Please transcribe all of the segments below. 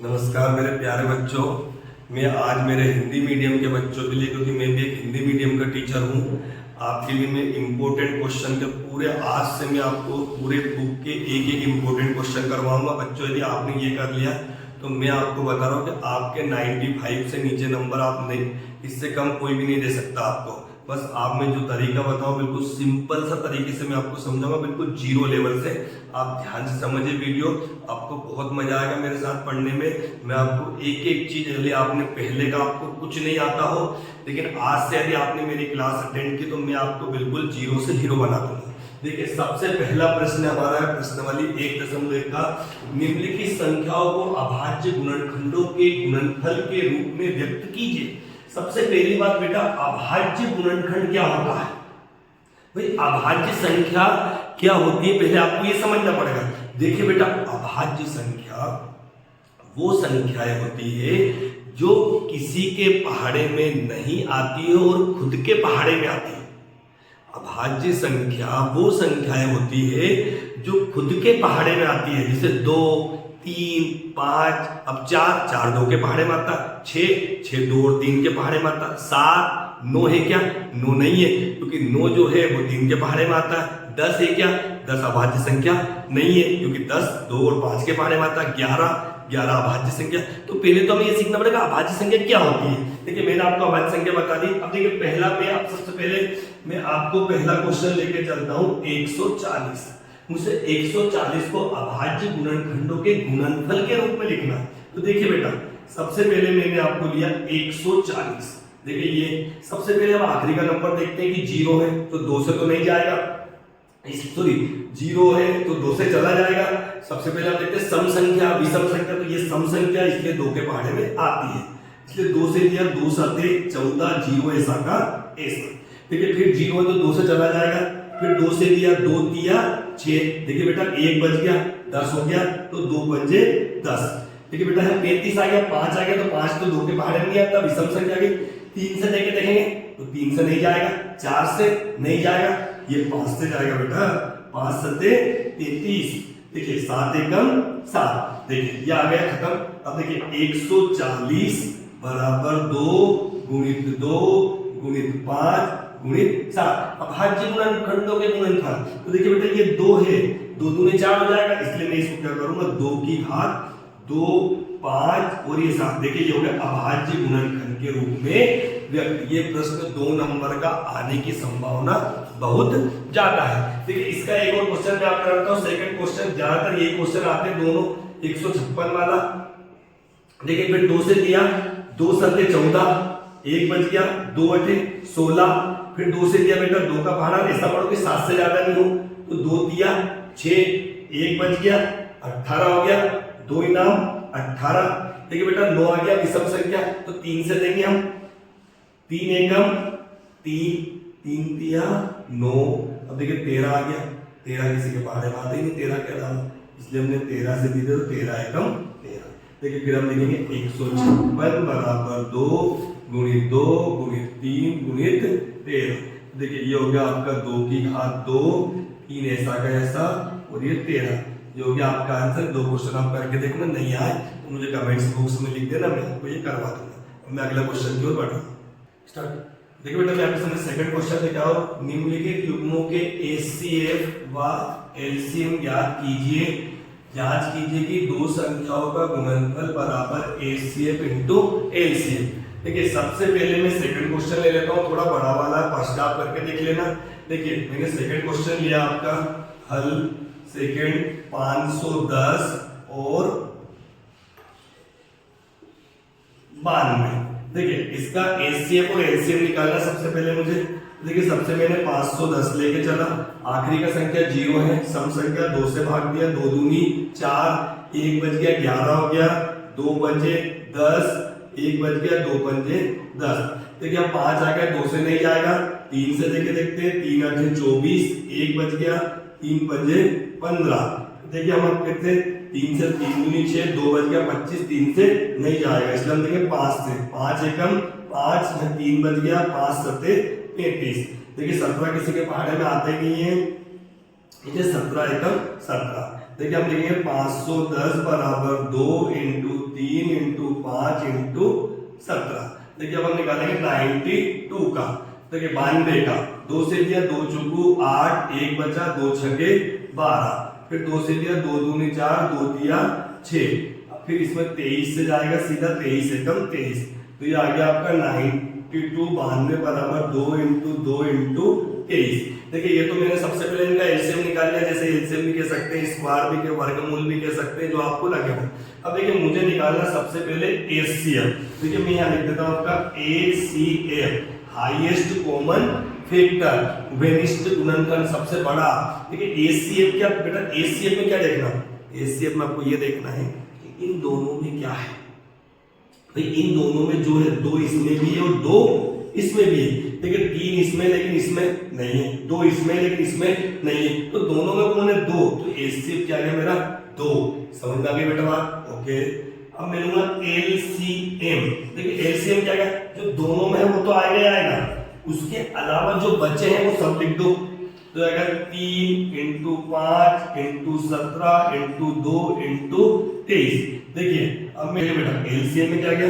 नमस्कार मेरे प्यारे बच्चों। मैं आज मेरे हिंदी मीडियम के बच्चों के लिए, क्योंकि मैं भी एक हिंदी मीडियम का टीचर हूँ, आपके लिए मैं इम्पोर्टेंट क्वेश्चन के पूरे आज से मैं आपको पूरे बुक के एक एक इम्पोर्टेंट क्वेश्चन करवाऊंगा। बच्चों यदि आपने ये कर लिया तो मैं आपको बता रहा हूँ कि आपके 95 से नीचे नंबर आप नहीं, इससे कम कोई भी नहीं दे सकता आपको। बस आप में जो तरीका बताओ बिल्कुल सिंपल सा तरीके से मैं आपको समझाऊंगा, बिल्कुल जीरो लेवल से। आप ध्यान से समझिए वीडियो, आपको बहुत मजा आएगा मेरे साथ पढ़ने में। मैं आपको एक एक चीज, यदि आपने पहले का आपको कुछ नहीं आता हो, लेकिन आज से यदि आपने मेरी क्लास अटेंड की तो मैं आपको बिल्कुल जीरो से हीरो बना दूंगा। देखिए सबसे पहला प्रश्न हमारा है प्रश्नावली 1.1 का, निम्नलिखित संख्याओं को अभाज्य गुणनखंडों के गुणनफल के रूप में व्यक्त कीजिए। सबसे पहली बात बेटा, अभाज्य गुणनखंड क्या होता है? भाई अभाज्य संख्या क्या होती है पहले आपको ये समझना पड़ेगा। देखिए बेटा, अभाज्य संख्या वो संख्याएं होती है जो किसी के पहाड़े में नहीं आती है और खुद के पहाड़े में आती है। अभाज्य संख्या वो संख्याएं होती है जो खुद के पहाड़े में आती है, जैसे 2, 3, 5, अब 4 2 के पहाड़े में आता, 6 2 और 3 के पहाड़े में आता, 7 9 है क्या? 9 नहीं है, क्योंकि 9 जो है वो 3 के पहाड़े में आता है। 10 है क्या? 10 अभाज्य संख्या नहीं है, क्योंकि 10 2 और 5 के पहाड़े में आता है। 11 अभाज्य संख्या। तो पहले तो हमें ये सीखना पड़ेगा अभाज्य संख्या क्या होती है। देखिए मैंने आपको अभाज्य संख्या बता दी। अब देखिए पहला सबसे पहले मैं आपको पहला क्वेश्चन लेके चलता हूं 140। मुझसे 140 को अभाज्य गुणनखंडों के गुणनफल के रूप में लिखना है। तो देखिए बेटा, सबसे पहले मैंने आपको लिया 140। देखिए ये सबसे पहले हम आखिरी का नंबर देखते हैं कि 0 है तो 2 से तो नहीं जाएगा, सॉरी 0 है तो 2 से चला जाएगा। सबसे पहले हम देखते हैं सम संख्या, विषम संख्या। तो ये सम संख्या इसलिए 2 के पहाड़े में आती है, इसलिए 2 से लिया, 2 7 14, 0 ऐसा का ऐसा। देखिए फिर 0 है तो 2 से चला जाएगा, फिर 2 से लिया, 2 3 6। देखिए बेटा 1 बच गया, 10 हो गया, तो 2 पंजे 10। देखिए बेटा 35 आ गया, 5 आ गया, तो 5 तो 2 के पहाड़े में नहीं आता, विषम संख्या की। 3 से लेके देखेंगे तो 3 से नहीं जाएगा, 4 से नहीं जाएगा, ये 5 से जाएगा बेटा। 5 7 33। देखिए 7 एकम 7। देखिए ये आ गया खत्म। अब देखिए 140 बराबर 2 गुणित 2 गुणित 5 गुणित 7 अभाज्य गुणनखंडों के गुणनफल। तो देखिए बेटा ये 2 है, 2 दूनी 4 हो जाएगा, इसलिए मैं इसको क्या करूंगा 2 की घात 2 5 और ये 7। देखिए ये हो गया अभाज्य गुणनखंड के रूप में व्यक्त। ये प्रश्न 2 नंबर का आने की संभावना बहुत ज्यादा है। देखिए इसका एक और क्वेश्चन मैं आपको करता हूं, सेकंड क्वेश्चन। ज्यादातर यही क्वेश्चन आते हैं दोनों 156 वाला। देखिए फिर 2 से लिया, 2 7 14, 1 बच गया, 2 8 16। फिर 2 से लिया बेटा, 2 का पहाड़ा ऐसा पढ़ो कि 7 से ज्यादा नहीं हो, तो 2 3 6, 1 बच गया, 18 हो गया, 2 इनाम 18। देखिए बेटा 9 आ गया विषम संख्या, तो 3 से देंगे हम, 3 एकम 3 3 3 9। अब देखिए 13 आ गया, 13 किसी के पहाड़े में आते ही नहीं, 13 क्या डाला, इसलिए हमने 13 से दी, तो 13 एकम 13। देखिए फिर हम लिखेंगे 156 बराबर 2 गुणित 2 गुणित 3 गुणित 13। देखिए ये हो गया आपका 2 की घात 2, 3 ऐसा का ऐसा और ये 13। ये हो गया आपका आंसर। 2 क्वेश्चन आप करके देखना, नहीं आए तो मुझे कमेंट्स बॉक्स में लिख देना, मैं आपको ये करवा दूंगा। मैं अगला क्वेश्चन की ओर बढ़ रहा हूं। स्टार्ट। देखिए बेटा मैं आपके सामने सेकंड क्वेश्चन लेके आओ। निम्नलिखित युग्मों के HCF व LCM ज्ञात कीजिए। जांच कीजिए कि 2 संख्याओं का गुणनफल बराबर HCF इंटू LCM। देखिए सबसे पहले मैं सेकंड क्वेश्चन ले लेता हूँ, थोड़ा बड़ा वाला, फर्स्ट आप करके देख लेना। देखिए मैंने सेकंड क्वेश्चन लिया आपका हल सेकंड 510 और 92। देखिए इसका HCF और LCM निकालना सबसे पहले मुझे। देखिए सबसे मैंने 510 लेके चला, आखिरी का संख्या 0 है, सम संख्या 2 से भाग दिया, 2 दूनी 4, 1 बच गया, 11 हो गया, 2 पंजे 10, 1 बच गया, 2 पंजे 10। देखिए अब 5 आ गया, 2 से नहीं जाएगा, 3 से लेके देखते हैं, 3 8 24, 1 बच गया, 3 पंजे 15। देखिए हम अब कहते हैं 3 से 3 दूनी 6, 2 बच गया 25, 3 से नहीं जाएगा, इसलिए हम देखेंगे 5 से, 5 एकम 5, 3 बच गया, 5 7 33। देखिए 17 किसी के पहाड़े में आते नहीं है, 17 एकम 17। देखिए हम लिखेंगे 510 बराबर 2 इंटू 3 इंटू 5 इंटू 17। देखिए अब हम निकालेंगे 92 का। देखिए 92 का 2 से दिया 2 चुकू 8, 1 बचा 2 छके 12, फिर 2 से दिया 2 दूनी 4, 2 दिया 6, फिर इसमें 23 से जाएगा सीधा 23 एकम 23, तो ये आ गया आपका 92 92 बराबर 2 इंटू 2 इंटू 23। देखिए ये तो मैंने सबसे पहले इनका एलसीएम निकाल लिया, जैसे एलसीएम भी कह सकते हैं, स्क्वायर भी के वर्गमूल भी कह सकते हैं, जो आपको लगे हो। अब देखिए मुझे निकालना सबसे पहले एचसीएफ। देखिए मैं यहाँ लिख देता हूँ आपका एचसीएफ, हाईएस्ट कॉमन फैक्टर, घनिष्ठ गुणनखंड सबसे बड़ा। देखिए एचसीएफ क्या बेटा, एचसीएफ में क्या देखना, एचसीएफ में आपको ये देखना है कि इन दोनों में क्या है। भाई इन दोनों में जो है 2 इसमें भी है और 2 इसमें भी है। देखिए 3 इसमें लेकिन इसमें नहीं है, 2 इसमें लेकिन इसमें नहीं है, तो दोनों में कौन है 2, तो एचसीएफ क्या गया मेरा 2। समझ में आ गई बेटा बात, ओके। अब मैं लूंगा एलसीएम। देखिए एलसीएम क्या है, जो दोनों में है वो तो आएगा ही आएगा, उसके अलावा जो बचे हैं वो सब लिख दो। तो आएगा 3 इंटू 5 इंटू 17 इंटू 2 इंटू 23। देखिए अब मेरे बेटा एलसीएम में क्या गया,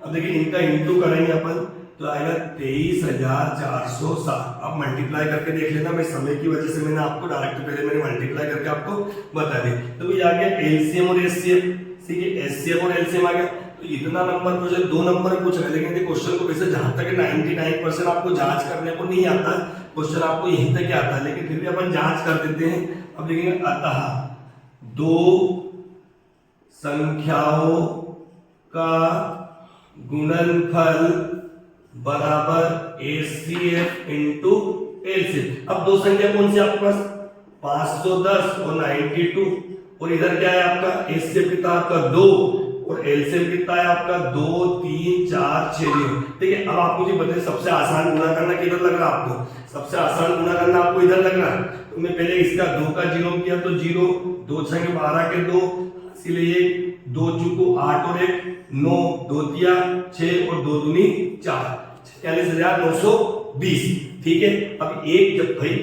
अब देखिए इनका इंटू करेंगे अपन तो आएगा 23,460। अब मल्टीप्लाई करके देख लेना, मैं समय की वजह से मैंने आपको डायरेक्ट पहले मैंने मल्टीप्लाई करके आपको बता दी। तो ये आ गया एलसीएम और एचसीएफ, ठीक है, एचसीएफ और एलसीएम आ गया। तो इतना नंबर मुझे 2 नंबर पूछ रहे, लेकिन क्वेश्चन को वैसे जहां तक 99% आपको जांच करने को नहीं आता, क्वेश्चन आपको यहीं तक आता है, लेकिन फिर भी अपन जांच कर देते हैं। अब लिखेंगे अतः 2 संख्याओं का गुणनफल बराबर एचसीएफ इंटू एलसीएम। अब 2 संख्या कौन सी आपके पास, 510 और 92, और इधर क्या है आपका एचसीएफ कितना आपका 2 और एलसीएम कितना है आपका 2 3 4 6। देखिए अब आप मुझे बताइए सबसे आसान गुणा करना किधर लग रहा है आपको, सबसे आसान गुणा करना आपको इधर लग रहा है। तो मैं पहले इसका 2 का 0 किया तो 0, 2 6 12 के 2, इसलिए 2 चुको 8 और 1 9, 2 दिया 6 और 2 दूनी 4, 46,920। ठीक है, अब एक जब भाई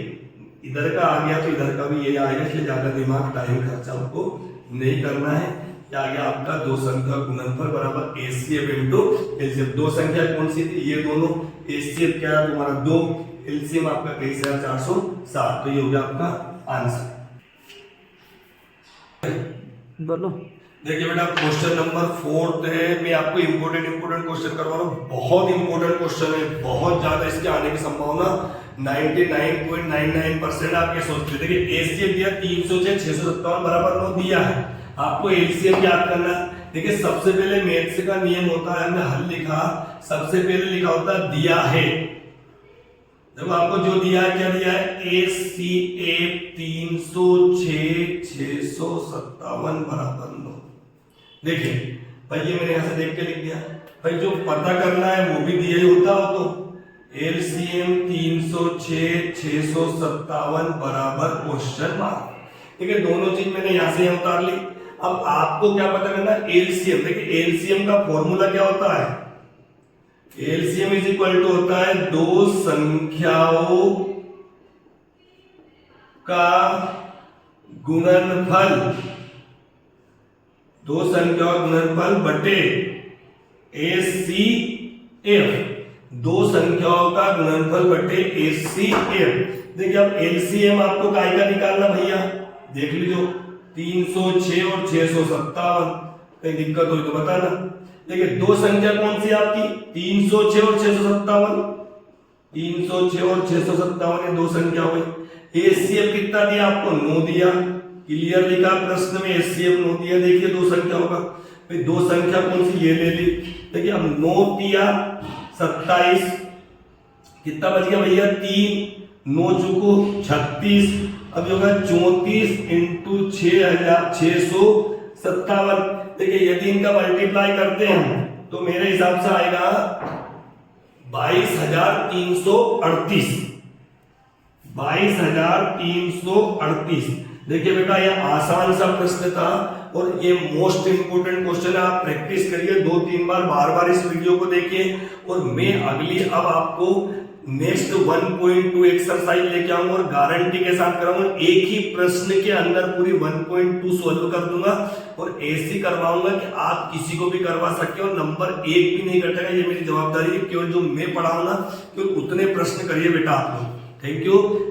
इधर का आ गया तो इधर का भी ये आएगा, इसलिए ज्यादा दिमाग टाइम खर्चा आपको नहीं करना है। क्या आ गया आपका 2 संख्या गुणनफल बराबर एचसीएफ इंटू एलसीएम। 2 संख्या कौन सी थी, ये दोनों, एचसीएफ क्या है तुम्हारा 2, एलसीएम आपका 23,460। तो ये हो गया आपका आंसर। बोलो। देखिए बेटा क्वेश्चन नंबर 4 है, मैं आपको इंपोर्टेंट क्वेश्चन करवा रहा हूँ। बहुत इंपोर्टेंट क्वेश्चन है, बहुत ज्यादा इसके आने की संभावना 99.99% आप ये सोचते। देखिए एचसीएफ दिया 306 657 बराबर 9 दिया है, आपको एलसीएम याद करना। देखिए सबसे पहले मैथ्स का नियम होता है, हमने हल लिखा सबसे पहले लिखा होता है दिया है। जब आपको जो दिया है, क्या दिया है, एचसीएफ 306 657 बराबर 9। देखिए भाई ये मैंने यहां से देख के लिख दिया। भाई जो पता करना है वो भी दिया ही होता हो, तो एलसीएम 306 657 बराबर क्वेश्चन मार्क। ठीक है, दोनों चीज मैंने यहां से उतार ली। अब आपको क्या पता करना है, एलसीएम। देखिए एलसीएम का फॉर्मूला क्या होता है, एलसीएम इज इक्वल टू होता है 2 संख्याओं का गुणनफल, 2 संख्याओं का गुणनफल बटे एचसीएफ, 2 संख्याओं का गुणनफल बटे एचसीएफ। देखिए अब एलसीएम आपको काय का निकालना भैया, देख लीजिए 306 और 657, कहीं दिक्कत हो तो बताना। देखिए 2 संख्या कौन सी आपकी, 306 और 657, 306 और 657 ये 2 संख्या हुई। एचसीएफ कितना दिया आपको, 9 दिया, क्लियर लिखा प्रश्न में एचसीएफ 9 दिया। देखिए 2 संख्या होगा, भाई 2 संख्या कौन सी, ये ले ली। देखिए अब 9 दिया 27, कितना बच गया भैया 3, 9 चुको 36, अब होगा 34 इंटू 6,657। देखिए यदि इनका मल्टीप्लाई करते हैं तो मेरे हिसाब से आएगा 22,338, 22,338। देखिए बेटा ये आसान सा प्रश्न था और ये मोस्ट इंपोर्टेंट क्वेश्चन है। आप प्रैक्टिस करिए 2-3 बार, बार बार इस वीडियो को देखिए। और मैं अगली अब आपको नेक्स्ट 1.2 एक्सरसाइज लेके आऊंगा और गारंटी के साथ कराऊंगा। एक ही प्रश्न के अंदर पूरी 1.2 सोल्व कर दूंगा और ऐसी करवाऊंगा कि आप किसी को भी करवा सकते हो, नंबर 1 भी नहीं कटेगा। ये मेरी जवाबदारी है, केवल जो मैं पढ़ाऊंगा केवल उतने प्रश्न करिए बेटा आप लोग। Thank you.